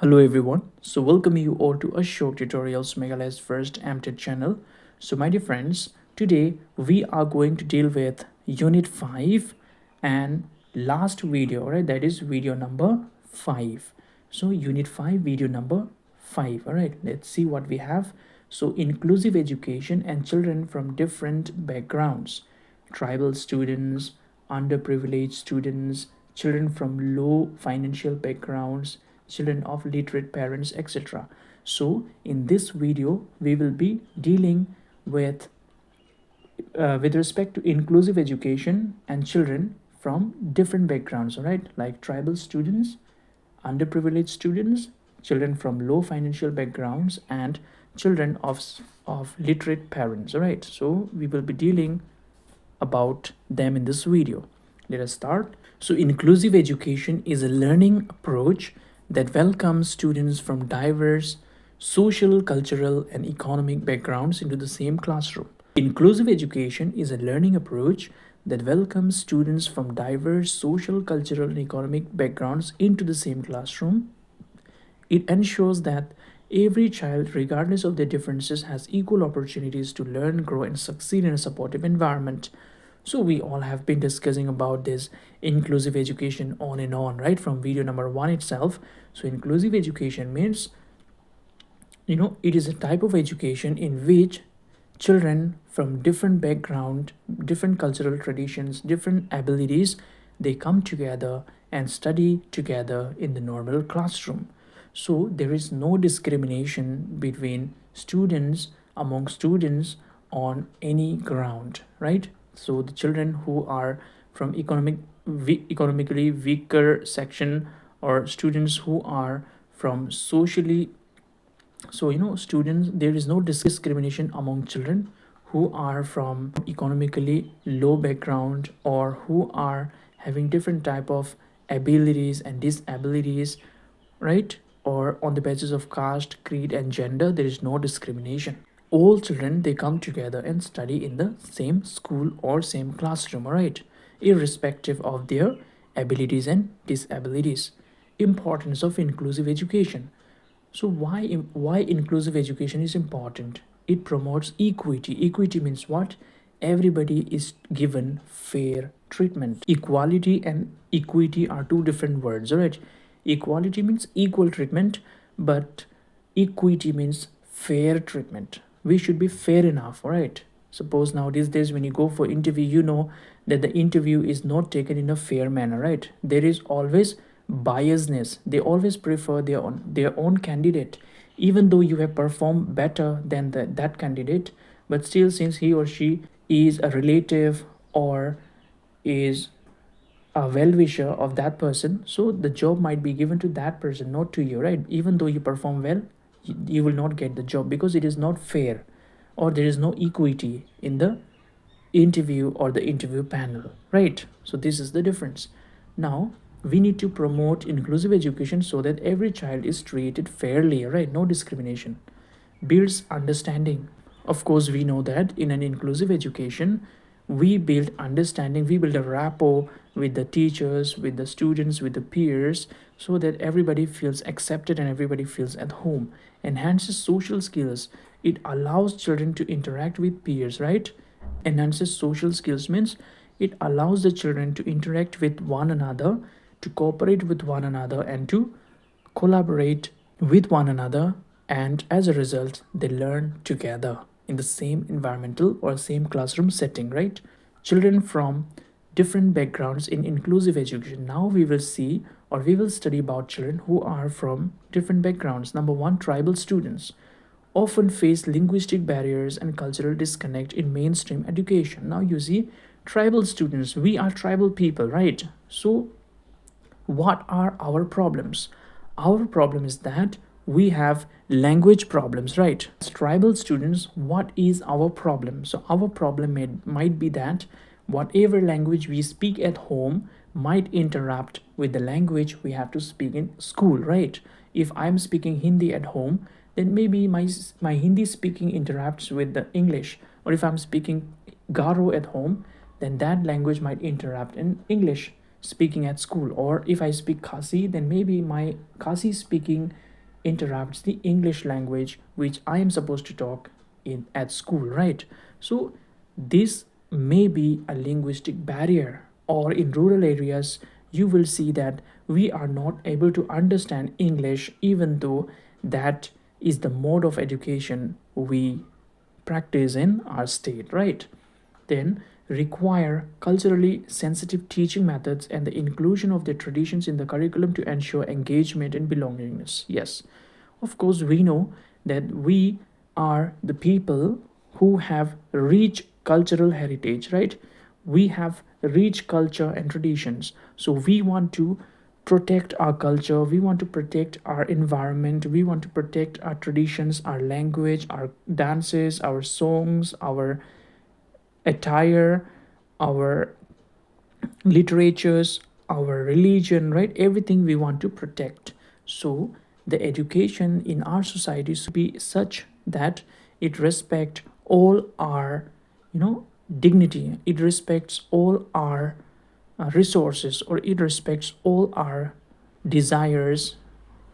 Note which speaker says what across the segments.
Speaker 1: Hello everyone. So welcome you all to a short tutorials Meghalaya's first MTED channel. So my dear friends, today we are going to deal with unit 5 and last video, right? That is video number 5. So unit 5 video number 5. All right, let's see what we have. So inclusive education and children from different backgrounds. Tribal students, underprivileged students, children from low financial backgrounds, children of literate parents, etc. So in this video we will be dealing with respect to inclusive education and children from different backgrounds, all right, like tribal students, underprivileged students, children from low financial backgrounds, and children of literate parents. All right, so we will be dealing about them in this video. Let us start. So inclusive education is a learning approach that welcomes students from diverse social, cultural, and economic backgrounds into the same classroom. Inclusive education is a learning approach that welcomes students from diverse social, cultural, and economic backgrounds into the same classroom. It ensures that every child, regardless of their differences, has equal opportunities to learn, grow, and succeed in a supportive environment. So we all have been discussing about this inclusive education on and on, right? From video number 1 itself. So inclusive education means, it is a type of education in which children from different background, different cultural traditions, different abilities, they come together and study together in the normal classroom. So there is no discrimination between students among students on any ground, right? So the children who are from economically weaker section, or students who are from socially, students, there is no discrimination among children who are from economically low background or who are having different type of abilities and disabilities, right? Or on the basis of caste, creed, and gender, there is no discrimination. All children, they come together and study in the same school or same classroom, all right, irrespective of their abilities and disabilities. Importance of inclusive education. So why inclusive education is important? It promotes equity. Equity means what? Everybody is given fair treatment. Equality and equity are two different words, all right? Equality means equal treatment, but equity means fair treatment. We should be fair enough, all right? Suppose now these days when you go for interview, you know that the interview is not taken in a fair manner, right? There is always biasness. They always prefer their own candidate, even though you have performed better than that candidate. But still, since he or she is a relative or is a well-wisher of that person, so the job might be given to that person, not to you, right? Even though you perform well, you will not get the job because it is not fair, or there is no equity in the interview or the interview panel, right? So this is the difference. Now we need to promote inclusive education so that every child is treated fairly, right? No discrimination. Builds understanding. Of course, we know that in an inclusive education, we build understanding, we build a rapport with the teachers, with the students, with the peers, so that everybody feels accepted and everybody feels at home. Enhances social skills. It allows children to interact with peers, right? Enhances social skills means it allows the children to interact with one another, to cooperate with one another, and to collaborate with one another, and as a result they learn together in the same environmental or same classroom setting, right? Children from different backgrounds in inclusive education. Now we will see, or we will study about children who are from different backgrounds. Number 1, tribal students often face linguistic barriers and cultural disconnect in mainstream education. Now you see, tribal students, we are tribal people, right? So what are our problems? Our problem is that we have language problems, right? As tribal students, what is our problem? So our problem might be that whatever language we speak at home might interrupt with the language we have to speak in school, right? If I'm speaking Hindi at home, then maybe my Hindi speaking interrupts with the English. Or if I'm speaking Garo at home, then that language might interrupt in English speaking at school. Or if I speak Khasi, then maybe my Khasi speaking interrupts the English language which I am supposed to talk in at school, right? So this may be a linguistic barrier, or in rural areas you will see that we are not able to understand English even though that is the mode of education we practice in our state, right? Then require culturally sensitive teaching methods and the inclusion of their traditions in the curriculum to ensure engagement and belongingness. Yes, of course, we know that we are the people who have rich cultural heritage, right? We have rich culture and traditions. So we want to protect our culture, we want to protect our environment, we want to protect our traditions, our language, our dances, our songs, our attire, our literatures, our religion, right? Everything we want to protect. So the education in our society should be such that it respects all our, dignity. It respects all our resources, or it respects all our desires,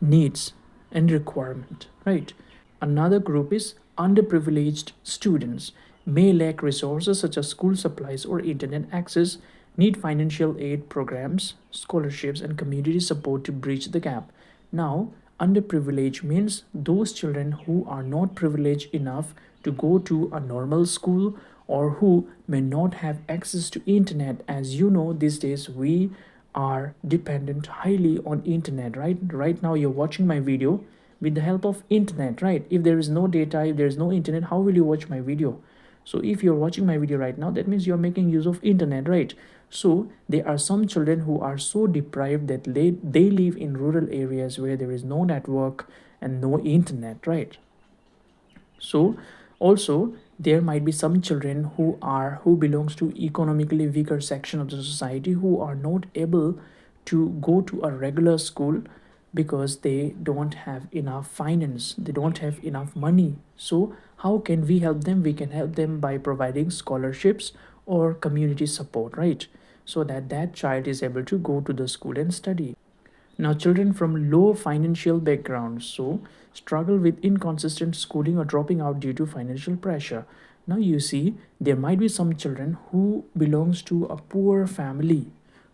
Speaker 1: needs, and requirement, right? Another group is underprivileged students, may lack resources such as school supplies or internet access, need financial aid programs, scholarships, and community support to bridge the gap. Now, underprivileged means those children who are not privileged enough to go to a normal school, or who may not have access to internet. As you know, these days we are dependent highly on internet, right now you're watching my video with the help of internet, right? If there is no data, if there is no internet, how will you watch my video? So if you're watching my video right now, that means you're making use of internet, right? So there are some children who are so deprived that they live in rural areas where there is no network and no internet, right? So also there might be some children who belongs to economically weaker section of the society, who are not able to go to a regular school because they don't have enough finance, they don't have enough money. So how can we help them? We can help them by providing scholarships or community support, right? So that that child is able to go to the school and study. Now, children from low financial backgrounds so struggle with inconsistent schooling or dropping out due to financial pressure. Now, you see, there might be some children who belongs to a poor family,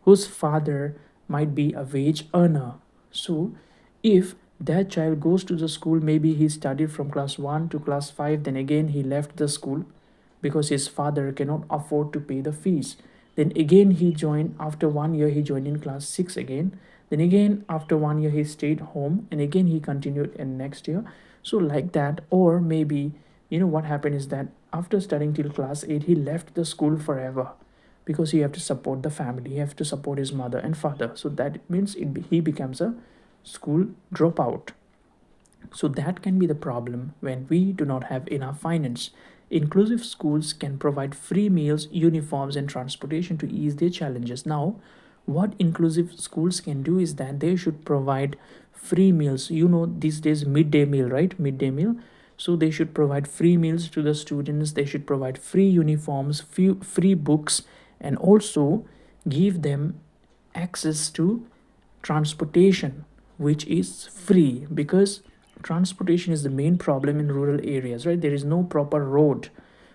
Speaker 1: whose father might be a wage earner. So, if that child goes to the school, maybe he studied from class 1 to class 5, then again he left the school because his father cannot afford to pay the fees. Then again he joined, after 1 year he joined in class 6 again. Then again after 1 year he stayed home, and again he continued in next year. So like that. Or maybe, what happened is that after studying till class 8 he left the school forever, because he have to support the family, he have to support his mother and father. So that means he becomes a school dropout. So that can be the problem when we do not have enough finance. Inclusive schools can provide free meals, uniforms, and transportation to ease their challenges. Now, what inclusive schools can do is that they should provide free meals. These days midday meal, right? Midday meal. So they should provide free meals to the students. They should provide free uniforms, free books, and also give them access to transportation, which is free, because transportation is the main problem in rural areas, right? There is no proper road.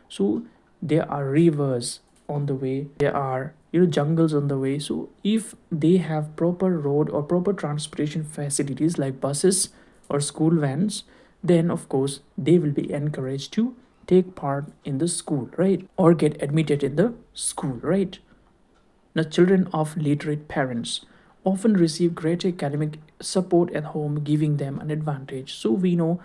Speaker 1: So there are rivers on the way, there are jungles on the way. So if they have proper road or proper transportation facilities like buses or school vans, then of course they will be encouraged to take part in the school, right? Or get admitted in the school, right? Now, children of literate parents often receive great academic support at home, giving them an advantage. So, we know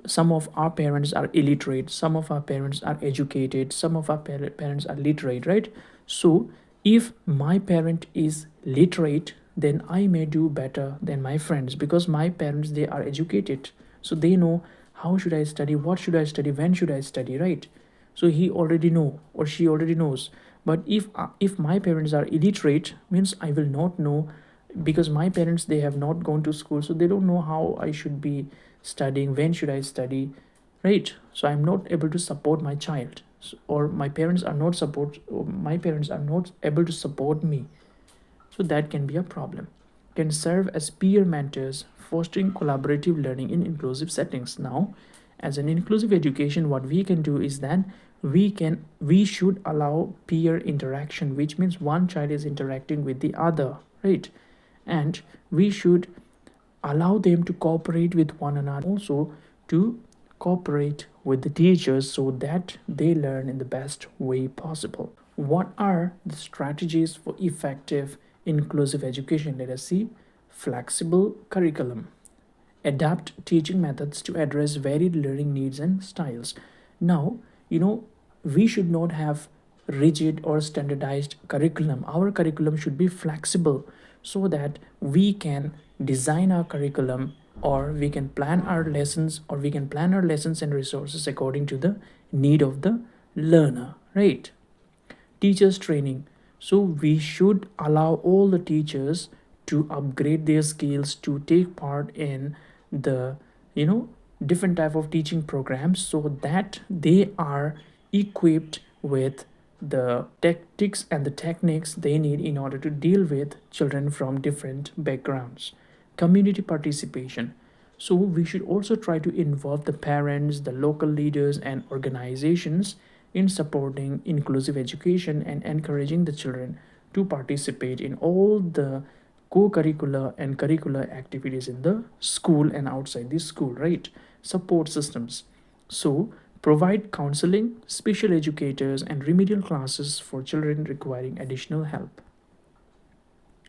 Speaker 1: some of our parents are illiterate, some of our parents are educated, some of our parents are literate, right? So, if my parent is literate, then I may do better than my friends, because my parents, they are educated. So, they know how should I study, what should I study, when should I study, right? So he already know, or she already knows. But if my parents are illiterate, means I will not know, because my parents, they have not gone to school, so they don't know how I should be studying, when should I study, right? So I'm not able to support my child. Or my parents are not able to support me. So that can be a problem. Can serve as peer mentors fostering collaborative learning in inclusive settings. Now, as an inclusive education, what we can do is that we should allow peer interaction, which means one child is interacting with the other, right? And we should allow them to cooperate with one another, also to cooperate with the teachers so that they learn in the best way possible. What are the strategies for effective inclusive education? Let us see. Flexible curriculum. Adapt teaching methods to address varied learning needs and styles. Now, we should not have rigid or standardized curriculum. Our curriculum should be flexible so that we can design our curriculum, or we can plan our lessons, and resources according to the need of the learner, right? Teachers training. So we should allow all the teachers to upgrade their skills, to take part in the different type of teaching programs, so that they are equipped with the tactics and the techniques they need in order to deal with children from different backgrounds. Community participation. So we should also try to involve the parents, the local leaders, and organizations in supporting inclusive education and encouraging the children to participate in all the co-curricular and curricular activities in the school and outside the school, right? Support systems. So provide counseling, special educators, and remedial classes for children requiring additional help.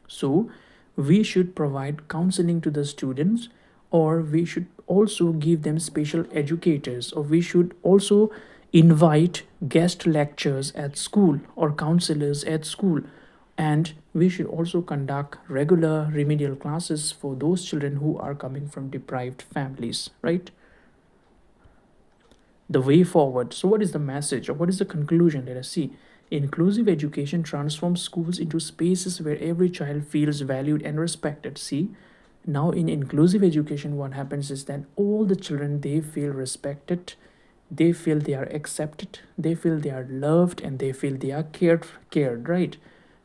Speaker 1: So we should provide counseling to the students, or we should also give them special educators, or we should also invite guest lectures at school or counselors at school. And we should also conduct regular remedial classes for those children who are coming from deprived families, right? The way forward. So, what is the message, or what is the conclusion? Let us see. Inclusive education transforms schools into spaces where every child feels valued and respected. See, now in inclusive education, what happens is that all the children, they feel respected, they feel they are accepted, they feel they are loved, and they feel they are cared, right?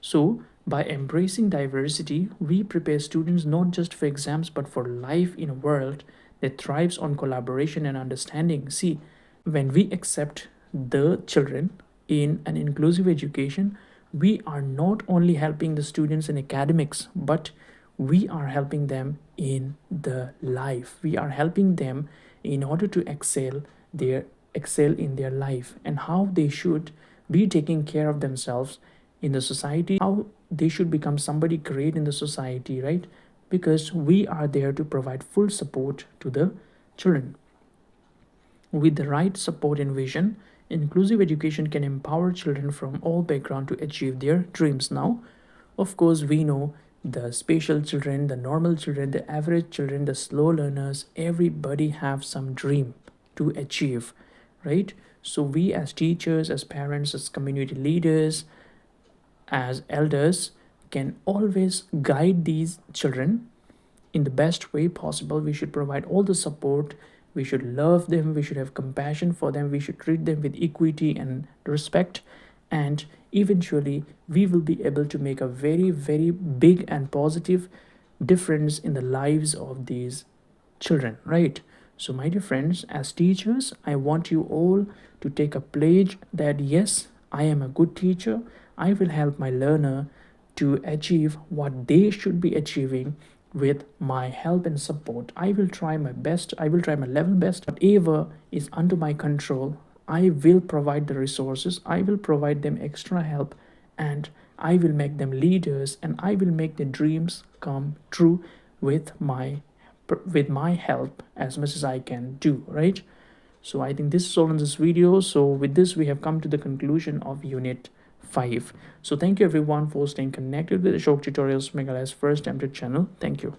Speaker 1: So, by embracing diversity, we prepare students not just for exams but for life in a world that thrives on collaboration and understanding. See, when we accept the children in an inclusive education, we are not only helping the students in academics, but we are helping them in the life. We are helping them in order to excel in their life, and how they should be taking care of themselves in the society, how they should become somebody great in the society, right? Because we are there to provide full support to the children. With the right support and vision, inclusive education can empower children from all backgrounds to achieve their dreams. Now, of course, we know the special children, the normal children, the average children, the slow learners, everybody have some dream to achieve, right? So we as teachers, as parents, as community leaders, as elders can always guide these children in the best way possible. We should provide all the support, we should love them, we should have compassion for them, we should treat them with equity and respect, and eventually we will be able to make a very, very big and positive difference in the lives of these children, right? So, my dear friends, as teachers, I want you all to take a pledge that yes, I am a good teacher. I will help my learner to achieve what they should be achieving with my help and support. I will try my best, I will try my level best. Whatever is under my control, I will provide the resources, I will provide them extra help, and I will make them leaders, and I will make their dreams come true with my help as much as I can do, right? So I think this is all in this video. So with this, we have come to the conclusion of unit 5. So thank you everyone for staying connected with the Ashok Tutorials Meghalaya's first attempted channel. Thank you.